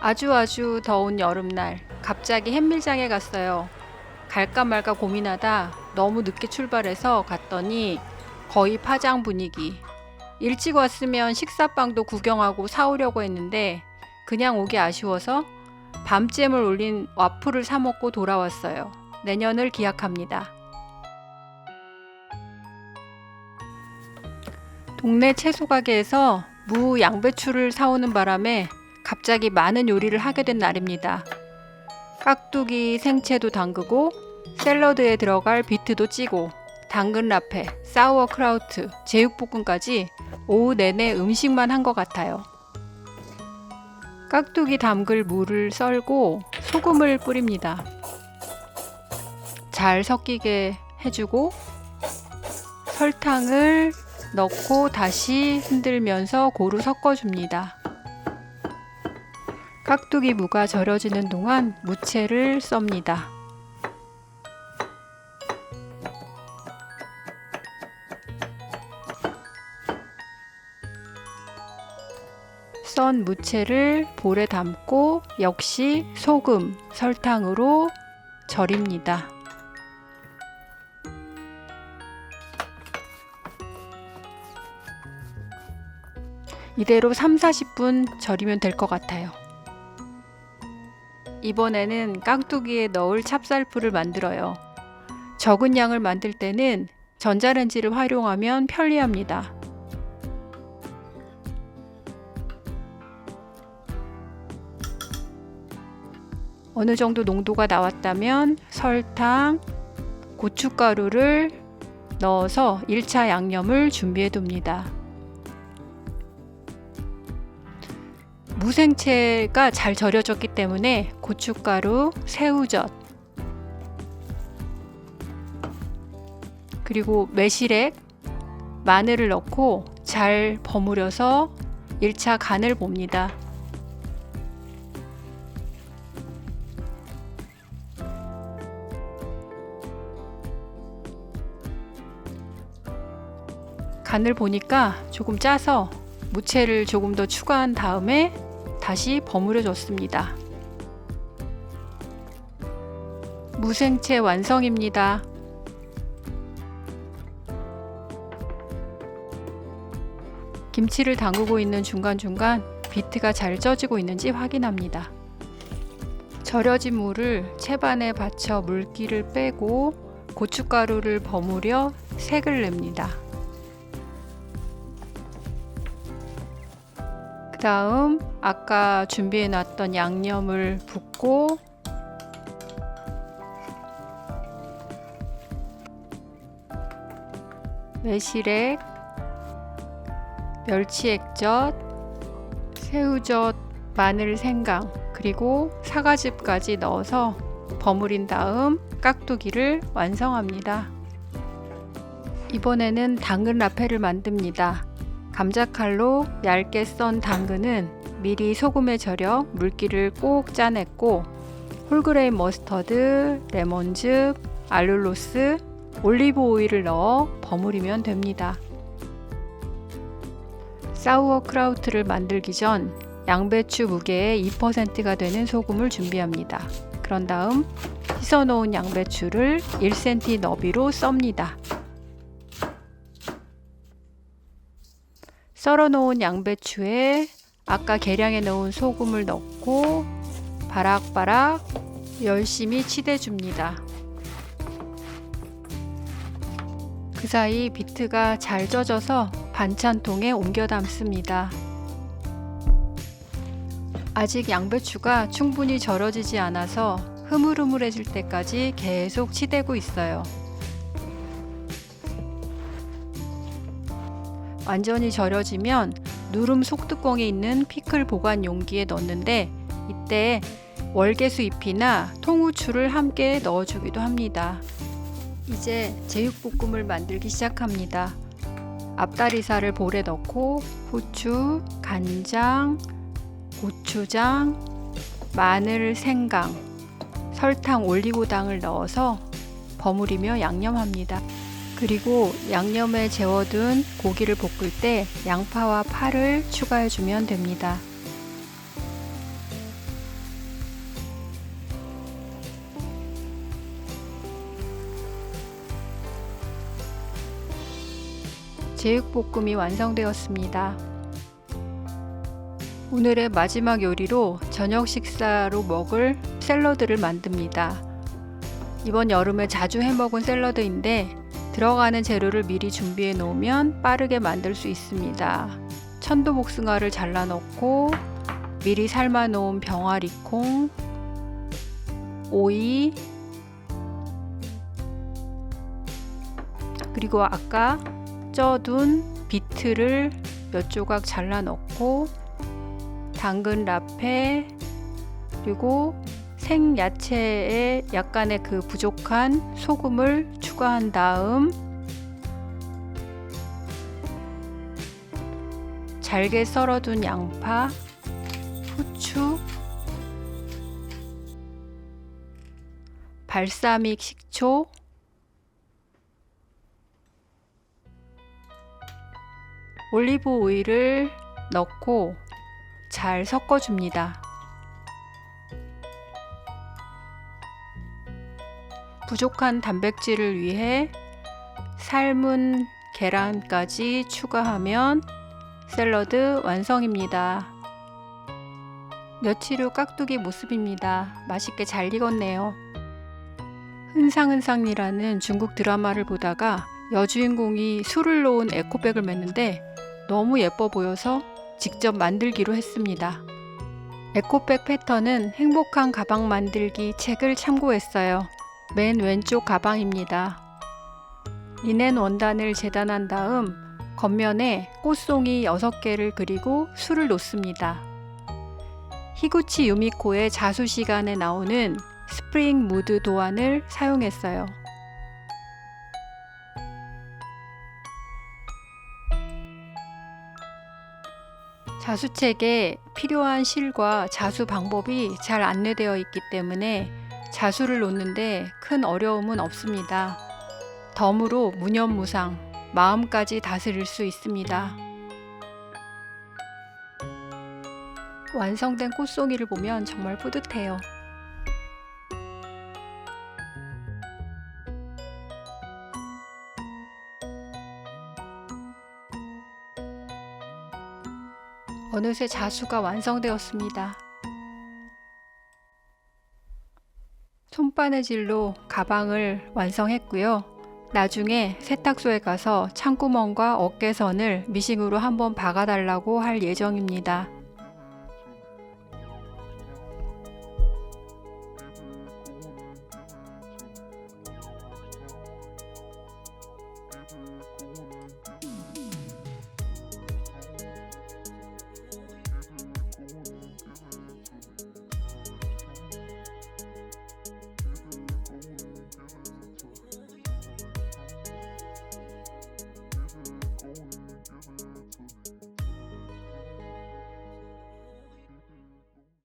아주 더운 여름날 갑자기 햇밀장에 갔어요. 갈까 말까 고민하다 너무 늦게 출발해서 갔더니 거의 파장 분위기. 일찍 왔으면 식사빵도 구경하고 사오려고 했는데 그냥 오기 아쉬워서 밤잼을 올린 와플을 사 먹고 돌아왔어요. 내년을 기약합니다. 동네 채소 가게에서 무, 양배추를 사오는 바람에 갑자기 많은 요리를 하게 된 날입니다. 깍두기, 생채도 담그고 샐러드에 들어갈 비트도 찌고 당근 라페, 사우어크라우트, 제육볶음까지 오후 내내 음식만 한 것 같아요. 깍두기 담글 무를 썰고 소금을 뿌립니다. 잘 섞이게 해주고 설탕을 넣고 다시 흔들면서 고루 섞어줍니다. 깍두기 무가 절여지는 동안 무채를 썹니다. 썬 무채를 볼에 담고 역시 소금, 설탕으로 절입니다. 이대로 3-40분 절이면 될 것 같아요. 이번에는 깍두기에 넣을 찹쌀풀을 만들어요. 적은 양을 만들 때는 전자레인지를 활용하면 편리합니다. 어느 정도 농도가 나왔다면 설탕, 고춧가루를 넣어서 1차 양념을 준비해 둡니다. 무생채가 잘 절여졌기 때문에 고춧가루, 새우젓, 그리고 매실액, 마늘을 넣고 잘 버무려서 1차 간을 봅니다. 간을 보니까 조금 짜서 무채를 조금 더 추가한 다음에 다시 버무려 줬습니다. 무생채 완성입니다. 김치를 담그고 있는 중간중간 비트가 잘 쪄지고 있는지 확인합니다. 절여진 무를 채반에 받쳐 물기를 빼고 고춧가루를 버무려 색을 냅니다. 그 다음 아까 준비해 놨던 양념을 붓고 매실액, 멸치액젓, 새우젓, 마늘, 생강, 그리고 사과즙까지 넣어서 버무린 다음 깍두기를 완성합니다. 이번에는 당근 라페를 만듭니다. 감자칼로 얇게 썬 당근은 미리 소금에 절여 물기를 꼭 짜냈고 홀그레인 머스터드, 레몬즙, 알룰로스, 올리브 오일을 넣어 버무리면 됩니다. 사우어크라우트를 만들기 전 양배추 무게의 2%가 되는 소금을 준비합니다. 그런 다음 씻어놓은 양배추를 1cm 너비로 썹니다. 썰어놓은 양배추에 아까 계량해 놓은 소금을 넣고 바락바락 열심히 치대줍니다. 그 사이 비트가 잘 쪄져서 반찬통에 옮겨 담습니다. 아직 양배추가 충분히 절여지지 않아서 흐물흐물해질 때까지 계속 치대고 있어요. 완전히 절여지면 누름 속뚜껑에 있는 피클 보관 용기에 넣는데 이때 월계수 잎이나 통후추를 함께 넣어주기도 합니다. 이제 제육볶음을 만들기 시작합니다. 앞다리살을 볼에 넣고 후추, 간장, 고추장, 마늘, 생강, 설탕, 올리고당을 넣어서 버무리며 양념합니다. 그리고 양념에 재워둔 고기를 볶을 때 양파와 파를 추가해주면 됩니다. 제육볶음이 완성되었습니다. 오늘의 마지막 요리로 저녁 식사로 먹을 샐러드를 만듭니다. 이번 여름에 자주 해먹은 샐러드인데 들어가는 재료를 미리 준비해 놓으면 빠르게 만들 수 있습니다. 천도복숭아를 잘라 넣고 미리 삶아 놓은 병아리콩, 오이, 그리고 아까 쪄둔 비트를 몇 조각 잘라 넣고 당근 라페, 그리고 생야채에 약간의 그 부족한 소금을 추가한 다음 잘게 썰어둔 양파, 후추, 발사믹 식초, 올리브 오일을 넣고 잘 섞어줍니다. 부족한 단백질을 위해 삶은 계란까지 추가하면 샐러드 완성입니다. 며칠 후 깍두기 모습입니다. 맛있게 잘 익었네요. 흔상흔상이라는 중국 드라마를 보다가 여주인공이 술을 놓은 에코백을 맸는데 너무 예뻐 보여서 직접 만들기로 했습니다. 에코백 패턴은 행복한 가방 만들기 책을 참고했어요. 맨 왼쪽 가방입니다. 리넨 원단을 재단한 다음 겉면에 꽃송이 6개를 그리고 술을 놓습니다. 히구치 유미코의 자수시간에 나오는 스프링 무드 도안을 사용했어요. 자수책에 필요한 실과 자수 방법이 잘 안내되어 있기 때문에 자수를 놓는데 큰 어려움은 없습니다. 덤으로 무념무상, 마음까지 다스릴 수 있습니다. 완성된 꽃송이를 보면 정말 뿌듯해요. 어느새 자수가 완성되었습니다. 손바느질로 가방을 완성했고요. 나중에 세탁소에 가서 창구멍과 어깨선을 미싱으로 한번 박아달라고 할 예정입니다.